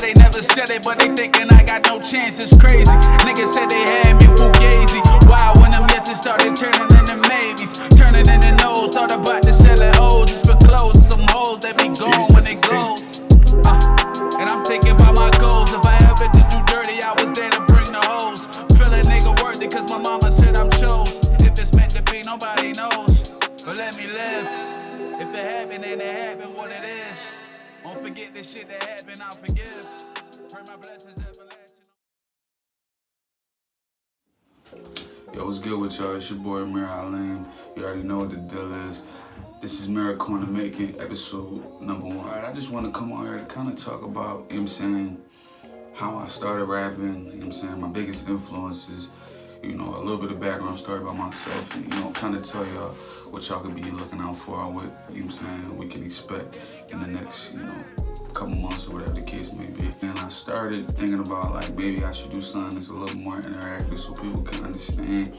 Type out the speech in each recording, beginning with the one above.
they never said it, but they thinking I got no chance. It's crazy. Niggas said they had me fugazi. Why when them yeses started turning into maybes, turning into no's, thought about to selling O's just for clothes. Some hoes that be gone when they close. And I'm thinking about my goals. If I ever did you dirty, I was there to bring the hoes. Feel a nigga worthy, cause my mama said I'm chose. If it's meant to be, nobody knows. But let me live. If it happened, then it happened what it is. Don't forget this shit that happened, I'll forgive. Pray my blessings everlasting. Yo, what's good with y'all? It's your boy MIRacleinthemaking. You already know what the deal is. This is MIRacleinthemaking, episode number 1. I just want to come on here to kind of talk about, you know what I'm saying, how I started rapping, you know what I'm saying, my biggest influences, you know, a little bit of background story about myself, and, you know, kind of tell y'all what y'all could be looking out for and what, you know what I'm saying, we can expect in the next, you know, couple months or whatever the case may be. And I started thinking about, like, maybe I should do something that's a little more interactive so people can understand, you know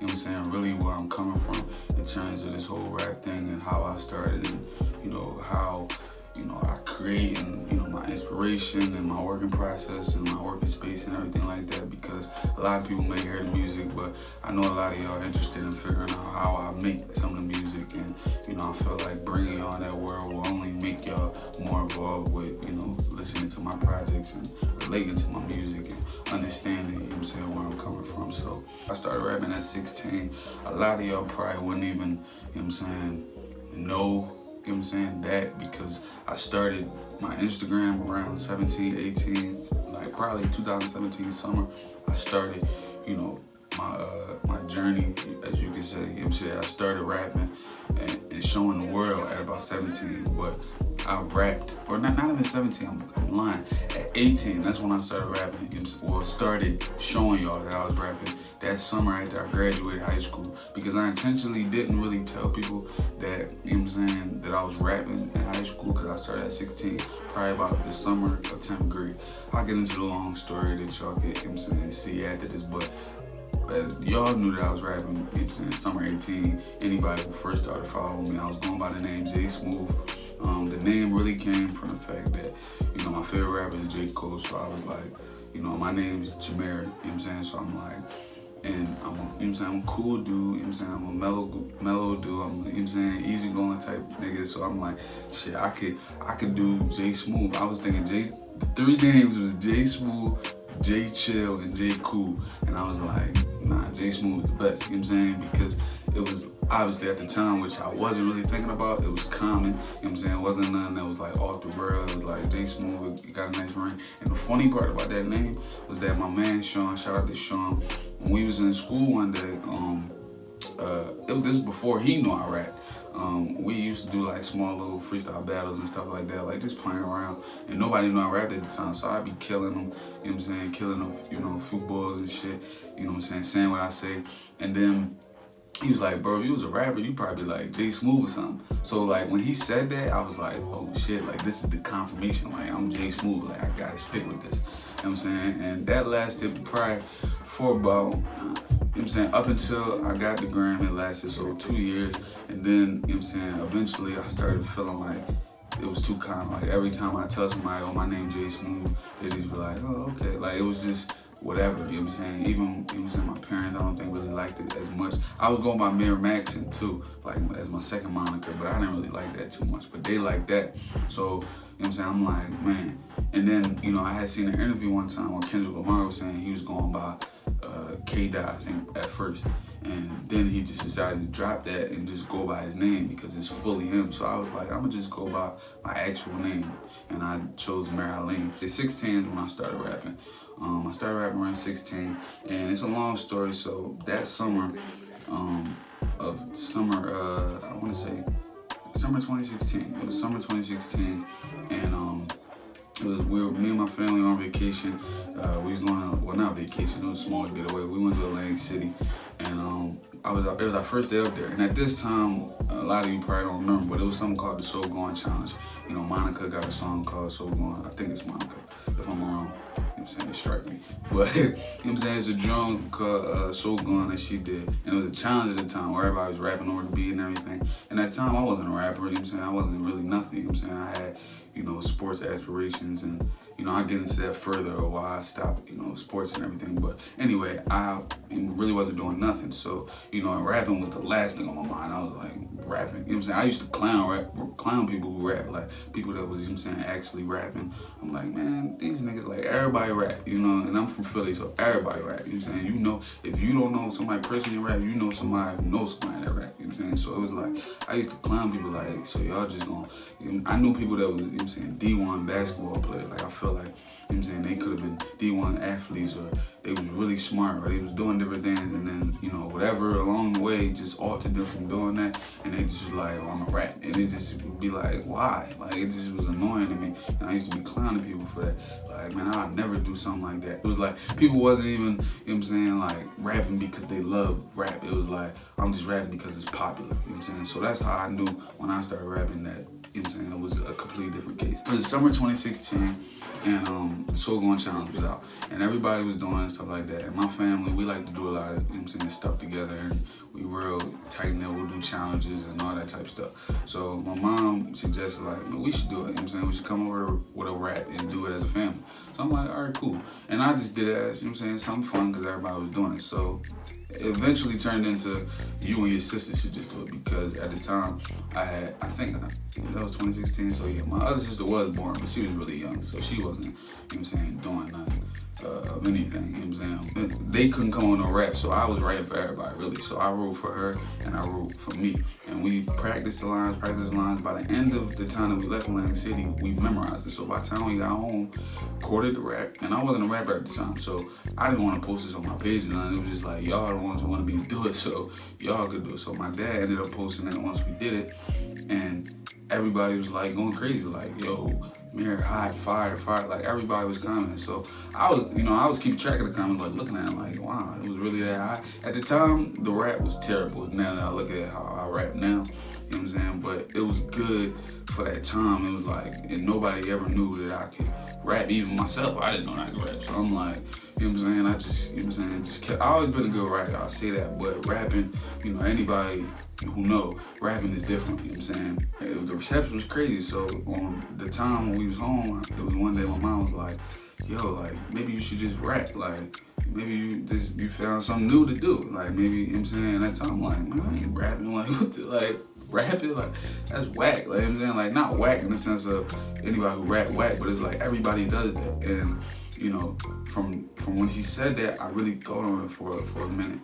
what I'm saying, really where I'm coming from in terms of this whole rap thing and how I started and, you know, how, you know, I create and, you know, my inspiration and my working process and my working space and everything like that, because a lot of people may hear the music, but I know a lot of y'all are interested in figuring out how I make some of the music, and, you know, I feel like bringing y'all in that world will only make y'all more involved with, you know, listening to my projects and relating to my music and understanding, you know what I'm saying, where I'm coming from. So I started rapping at 16. A lot of y'all probably wouldn't even, you know what I'm saying, know, you know what I'm saying, that, because I started my Instagram around 17, 18, like probably 2017 summer. I started, you know, my journey, as you can say, you know what I'm saying. I started rapping and showing the world at about 17, but I rapped, or not even 17, I'm lying. At 18, that's when I started rapping, or started showing y'all that I was rapping that summer after I graduated high school, because I intentionally didn't really tell people that, you know what I'm saying, that I was rapping in high school, because I started at 16, probably about the summer of 10th grade. I'll get into the long story that y'all get, you know what I'm saying, see after this, but y'all knew that I was rapping, you know what I'm saying, summer 18. Anybody who first started following me, I was going by the name J Smooth. The name really came from the fact that, you know, my favorite rapper is J. Cole, so I was like, you know, my name's Jameer, you know what I'm saying, so I'm like, and I'm, you know what I'm saying, I'm a cool dude, you know what I'm saying, I'm a mellow dude, I'm, you know what I'm saying, easygoing type nigga, so I'm like, shit, I could do J Smooth. I was thinking the 3 names was J Smooth, J Chill, and J Cool, and I was like, nah, J Smooth was the best, you know what I'm saying, because it was obviously at the time, which I wasn't really thinking about, it was common, you know what I'm saying, it wasn't nothing that was like off the rail, it was like J Smooth, it got a nice ring. And the funny part about that name was that my man Sean, shout out to Sean, when we was in school one day, this was before he knew I rapped. We used to do like small little freestyle battles and stuff like that, like just playing around, and nobody knew I rapped at the time, so I'd be killing them, you know what I'm saying, killing them, you know, a few balls and shit, you know what I'm saying what I say, and then he was like, bro, if you was a rapper, you probably be like J Smooth or something. So like when he said that, I was like, oh shit, like this is the confirmation, like I'm J Smooth, like I gotta stick with this, you know what I'm saying, and that lasted probably for about, you know what I'm saying, up until I got the gram. It lasted so 2 years, and then, you know what I'm saying, eventually I started feeling like it was too common. Like every time I tell somebody, oh, my name J Smooth, they just be like, oh, okay. Like it was just whatever, you know what I'm saying? Even, you know what I'm saying, my parents, I don't think really liked it as much. I was going by MIRacleinthemaking too, like as my second moniker, but I didn't really like that too much, but they liked that. So, you know what I'm saying, I'm like, man. And then, you know, I had seen an interview one time where Kendrick Lamar was saying he was going by K-Dot, I think, at first. And then he just decided to drop that and just go by his name because it's fully him. So I was like, I'm gonna just go by my actual name. And I chose MIRacleinthemaking. At 16 is when I started rapping. I started rapping around 16, and it's a long story. So that summer, I want to say summer 2016. It was summer 2016, and me and my family on vacation. We was going on, well, not vacation, it was a small getaway. We went to Atlantic City, and it was our first day up there. And at this time, a lot of you probably don't remember, but it was something called the So Going Challenge. You know, Monica got a song called So Going. I think it's Monica, if I'm wrong. You know I'm saying? It struck me. But, you know what I'm saying? It's a drum called Soul Gun that she did. And it was a challenge at the time where everybody was rapping over the beat and everything. And at the time, I wasn't a rapper, you know what I'm saying? I wasn't really nothing, you know what I'm saying? I had, sports aspirations, and, I'll get into that further or why I stopped, sports and everything. But anyway, I really wasn't doing nothing. So, rapping was the last thing on my mind. I was like, rapping, you know what I'm saying? I used to clown people who rap, like people that was, actually rapping. I'm like, man, these niggas, like, everybody rap, and I'm from Philly, so everybody rap, you know what I'm saying? If you don't know somebody personally rap, you know somebody who knows somebody that rap, you know what I'm saying? So it was like, I used to clown people like, so y'all just gonna, I knew people that was, you know what I'm saying, D1 basketball players. Like, I felt like, you know what I'm saying, they could have been D1 athletes, or they was really smart, or they was doing different things, and then, whatever along the way just altered them from doing that, and they just was like, oh, I'm a rap. And it just would be like, why? Like, it just was annoying to me, and I used to be clowning people for that. Like, man, I'd never do something like that. It was like, people wasn't even, you know what I'm saying, like, rapping because they love rap. It was like, I'm just rapping because it's popular, you know what I'm saying? So that's how I knew when I started rapping that, you know what I'm saying, it was a completely different case. It was summer 2016, and the Soul Gun Challenge was out, and everybody was doing stuff like that. And my family, we like to do a lot of, you know what I'm saying, stuff together, and we real tight knit. We'll do challenges and all that type of stuff. So my mom suggested, like, we should do it, you know what I'm saying? We should come over with a rap and do it as a family. So I'm like, all right, cool. And I just did it as, you know what I'm saying, something fun because everybody was doing it. So it eventually turned into you and your sister should just do it, because at the time I think that was 2016. So yeah, my other sister was born, but she was really young, so she wasn't, you know what I'm saying, doing nothing of anything, you know what I'm saying. They couldn't come on no rap, so I was writing for everybody, really. So I wrote for her and I wrote for me, and we practiced the lines. By the end of the time that we left Atlantic City, we memorized it. So by the time we got home, recorded the rap, and I wasn't a rapper at the time, so I didn't want to post this on my page, and it was just like, y'all are the ones who wanted me to do it, so y'all could do it. So my dad ended up posting it once we did it, and everybody was like going crazy, like, yo, Mir, hot, fire, like everybody was commenting. So I was keeping track of the comments, like looking at it, like, wow, it was really that high. At the time, the rap was terrible. Now that I look at how I rap now, you know what I'm saying? But it was good for that time. It was like, and nobody ever knew that I could rap. Even myself, I didn't know that I could rap. So I'm like, you know what I'm saying? I just, you know what I'm saying, I always been a good rapper, I'll say that. But rapping, anybody who know, rapping is different, you know what I'm saying? The reception was crazy. So on the time when we was home, it was one day my mom was like, yo, like, maybe you should just rap. Like, maybe you found something new to do. Like, maybe, you know what I'm saying? At that time, I'm like, man, I ain't rapping. Like, what the, like, rapping, like, that's whack. Like, you know what I'm saying? Like, not whack in the sense of anybody who rap whack, but it's like everybody does that. And, from when she said that, I really thought on it for a minute.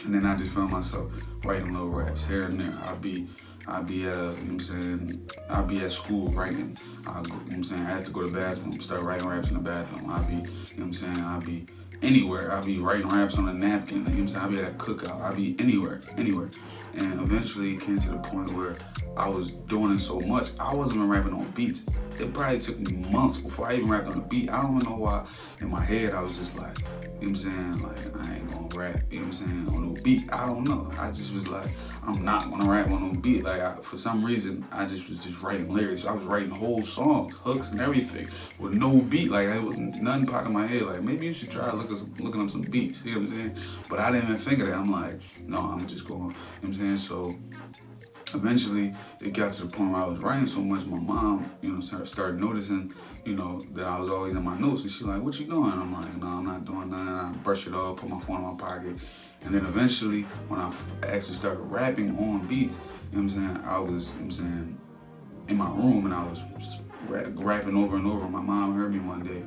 And then I just found myself writing little raps here and there. I'd be at you know what I'm saying, I'd be at school writing. You know what I'm saying, I had to go to the bathroom, start writing raps in the bathroom. I'd be, you know what I'm saying, I'd be anywhere. I'd be writing raps on a napkin, you know what I'm saying, I'd be at a cookout, I'd be anywhere. And eventually it came to the point where I was doing it so much, I wasn't even rapping on beats. It probably took me months before I even rapped on a beat. I don't even know why in my head I was just like, you know what I'm saying, like, I ain't gonna rap, you know what I'm saying, on no beat. I don't know. I just was like, I'm not gonna rap on no beat. Like, for some reason, I just was writing lyrics. I was writing whole songs, hooks and everything with no beat. Like, it was nothing popped in my head. Like, maybe you should try looking up some beats, you know what I'm saying? But I didn't even think of that. I'm like, no, I'm just going, you know what I'm saying? So eventually, it got to the point where I was writing so much, my mom, started noticing, that I was always in my notes. And she's like, what you doing? I'm like, no, I'm not doing nothing. I brush it off, put my phone in my pocket. And then eventually, when I actually started rapping on beats, you know what I'm saying, I was, you know what I'm saying, in my room, and I was rapping over and over. My mom heard me one day,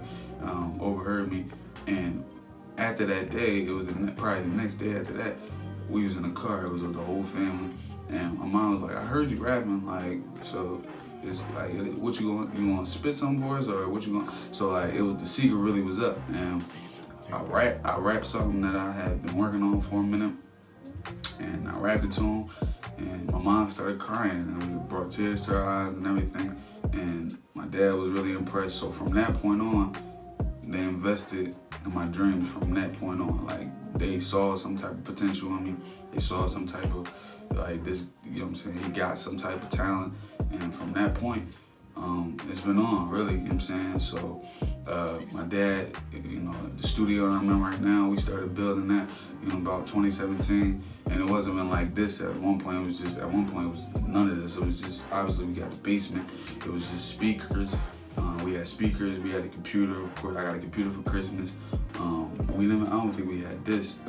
overheard me. And after that day, it was probably the next day after that, we was in the car. It was with the whole family. And my mom was like, I heard you rapping, like, so it's like, what you want to spit something for us, or what you want? So like, it was, the secret really was up, and I rapped something that I had been working on for a minute, and I rapped it to him, and my mom started crying, and it brought tears to her eyes and everything, and my dad was really impressed. So from that point on, they invested in my dreams from that point on. Like, they saw some type of potential in me. They saw some type of, like, this, you know what I'm saying, he got some type of talent. And from that point, it's been on, really, you know what I'm saying? So My dad, the studio I'm in right now, we started building that, about 2017, and it wasn't even like this at one point. It was none of this. It was just, obviously we got the basement. It was just speakers. We had speakers. We had a computer. Of course, I got a computer for Christmas. I don't think we had this.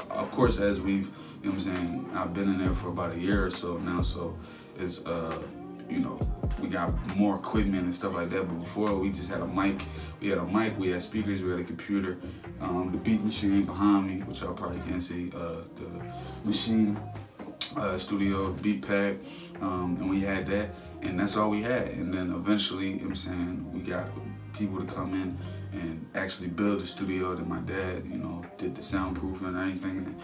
Of course, as we've, I've been in there for about a year or so now, so it's, we got more equipment and stuff like that. But before, we just had a mic. We had speakers, we had a computer, the beat machine behind me, which y'all probably can't see, the machine, studio, beat pack, and we had that, and that's all we had. And then eventually, we got people to come in and actually build the studio that my dad, did the soundproofing and everything. And,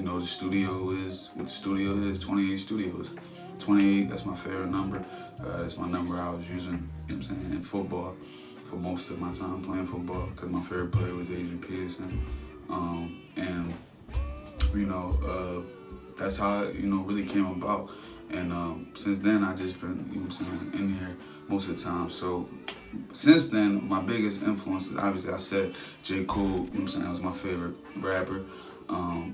the studio is what the studio is, 28 studios. 28, that's my favorite number. That's my number I was using, in football for most of my time playing football, because my favorite player was Adrian Peterson. And that's how it, really came about. And since then, I just been, in here most of the time. So since then, my biggest influences, obviously I said J. Cole, was my favorite rapper.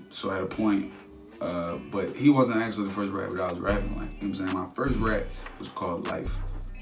So at a point, but he wasn't actually the first rapper that I was rapping like. My first rap was called Life.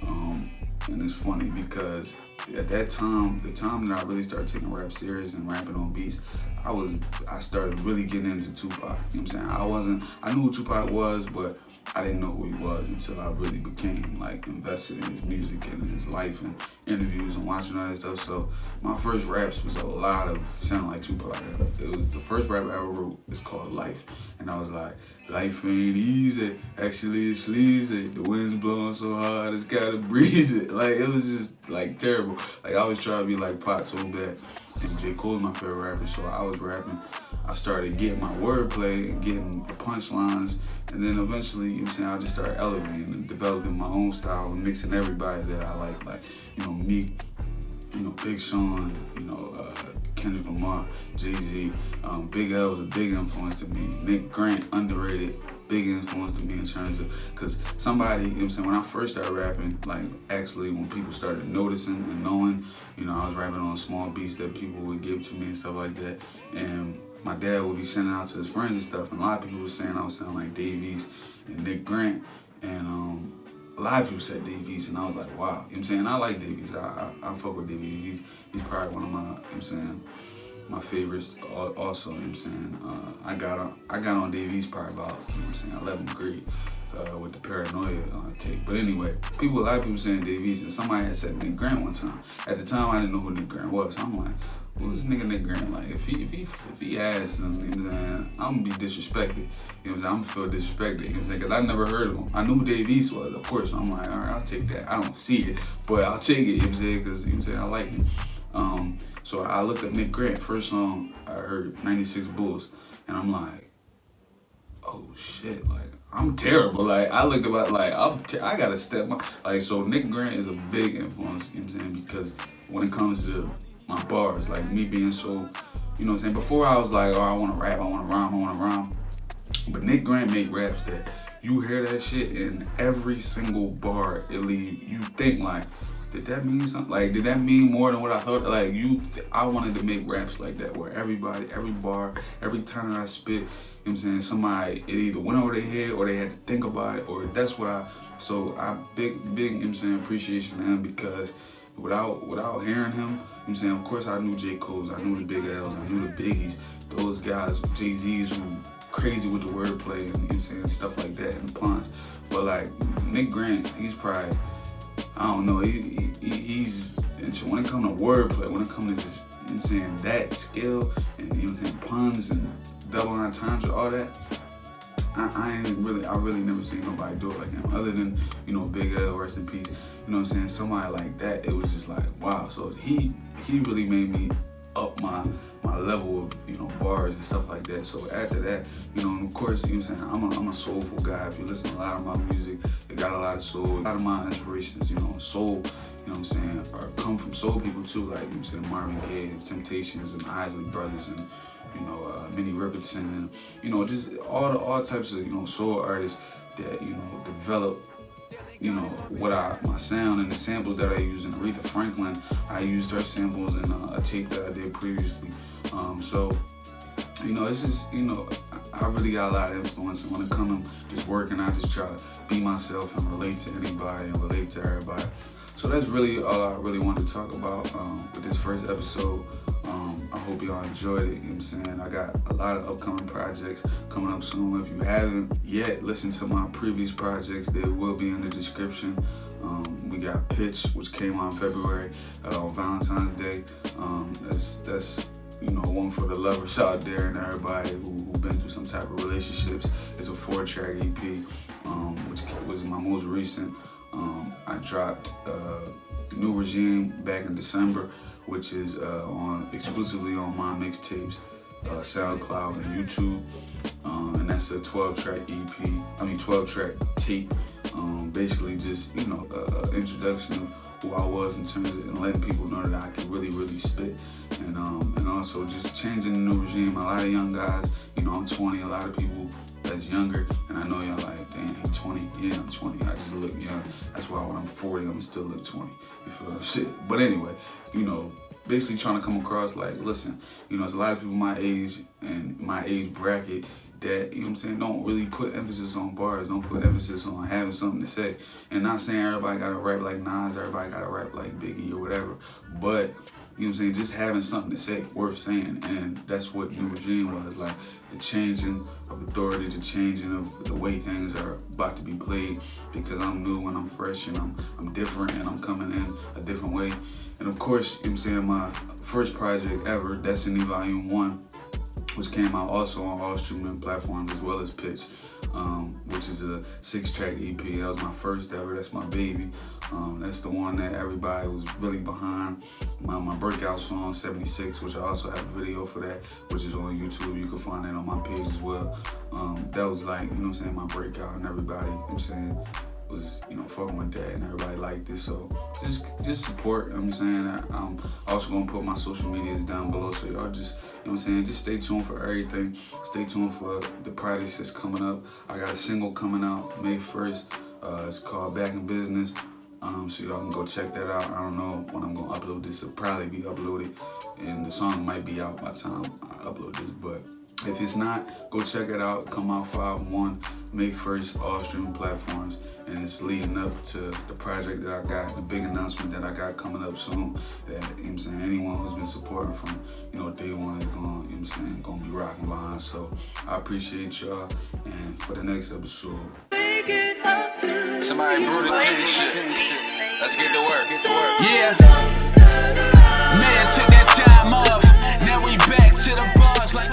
And it's funny because at that time, the time that I really started taking rap serious and rapping on beats, I started really getting into Tupac. I knew who Tupac was, but I didn't know who he was until I really became invested in his music and in his life and interviews and watching all that stuff. So my first raps was a lot of sounding like Tupac. It was the first rap I ever wrote. It's called Life, and I was like, life ain't easy, actually it's sleazy. The wind's blowing so hard, it's gotta breeze it. It was just terrible. I was trying to be like Pac so bad. And J. Cole's my favorite rapper, so I was rapping. I started getting my wordplay, getting the punchlines, and then eventually, I just started elevating and developing my own style and mixing everybody that I like Meek, Big Sean, Kendrick Lamar, Jay-Z. Big L was a big influence to me. Nick Grant, underrated, big influence to me in terms of, because somebody, when I first started rapping, actually when people started noticing and knowing, I was rapping on small beats that people would give to me and stuff like that. And my dad would be sending out to his friends and stuff, and a lot of people were saying I was sounding like Davies and Nick Grant, and a lot of people said Davies, and I was like, wow, I like Davies. I fuck with Davies. He's probably one of my, my favorites also, I got on Davies probably about, 11th grade with the Paranoia tape. But anyway, a lot of people saying Davies, and somebody had said Nick Grant one time. At the time, I didn't know who Nick Grant was, so I'm like, who's this nigga Nick Grant? If he asks him, I'm gonna be disrespected. I'm gonna feel disrespected. Because I never heard of him. I knew who Davies was, of course. So I'm like, all right, I'll take that. I don't see it, but I'll take it. Because I like him. So I looked up Nick Grant. First song I heard, 96 Bulls, and I'm like, oh shit, I'm terrible. I looked about I gotta step my so Nick Grant is a big influence, because when it comes to my bars, me being so, before I was like, oh, I wanna rap, I wanna rhyme. But Nick Grant make raps that you hear that shit and every single bar it leave, you think did that mean something? Did that mean more than what I thought? I wanted to make raps like that, where everybody, every bar, every time that I spit, somebody, it either went over their head or they had to think about it, or that's what big, appreciation to him, because without hearing him, of course I knew J. Cole's, I knew the Big L's, I knew the Biggies, those guys, Jay-Z's who crazy with the wordplay and stuff like that and the puns. But Nick Grant, he's probably, I don't know, he's, when it comes to wordplay, when it comes to just, that skill and, puns and double entendre, all that, I really never seen nobody do it like him, other than, Big L, rest in peace, somebody like that, it was just wow. So he really made me up my level of, bars and stuff like that. So after that, and of course, I'm a soulful guy. If you listen to a lot of my music, it got a lot of soul. A lot of my inspirations, soul, are come from soul people too, Marvin Gaye, Temptations, and Isley Brothers, and Minnie Riperton, and just all types of soul artists that develop my sound and the samples that I use. And Aretha Franklin, I used her samples in a tape that I did previously. So it's just, I really got a lot of influence. And when it comes to just working, I just try to be myself and relate to anybody and relate to everybody. So that's really all I really wanted to talk about with this first episode. I hope y'all enjoyed it. You know what I'm saying? I got a lot of upcoming projects coming up soon. If you haven't yet listened to my previous projects, they will be in the description. We got Pitch, which came out in February on Valentine's Day. That's one for the lovers out there and everybody who've been through some type of relationships. It's a 4-track EP, which was my most recent. I dropped New Regime back in December, which is exclusively on my mixtapes, SoundCloud and YouTube, and that's a 12-track tape. Basically just introduction of who I was in terms of and letting people know that I could really spit, and also just changing the new regime. A lot of young guys, I'm 20. A lot of people that's younger, and I know y'all like, damn, he's 20. Yeah, I'm 20. I just look young. That's why when I'm 40, I'm gonna still look 20. You feel what I'm saying? But anyway, basically trying to come across like, listen, there's a lot of people my age and my age bracket that, don't really put emphasis on bars, don't put emphasis on having something to say. And not saying everybody gotta rap like Nas, everybody gotta rap like Biggie or whatever, but, just having something to say, worth saying. And that's what New Regime was, like the changing of authority, the changing of the way things are about to be played, because I'm new and I'm fresh and I'm different and I'm coming in a different way. And of course, my first project ever, Destiny Volume 1, which came out also on all streaming platforms as well as Pitch, which is a 6-track EP. That was my first ever. That's my baby. That's the one that everybody was really behind. My breakout song, 76, which I also have a video for that, which is on YouTube. You can find that on my page as well. That was like, my breakout, and everybody, was fucking with that, and everybody liked it. So just support. I'm also gonna put my social medias down below, so y'all just just stay tuned for everything. Stay tuned for the projects that's coming up. I got a single coming out May 1st. It's called Back in Business. So y'all can go check that out. I don't know when I'm gonna upload this. It'll probably be uploaded, and the song might be out by the time I upload this, but if it's not, go check it out. Come out 5/1, May 1st, all streaming platforms. And it's leading up to the project that I got, the big announcement that I got coming up soon. That, anyone who's been supporting from, day one is gonna be rocking behind. So I appreciate y'all. And for the next episode, somebody brew the shit. Let's get to work. Yeah. Man took that time off. Now we back to the bars like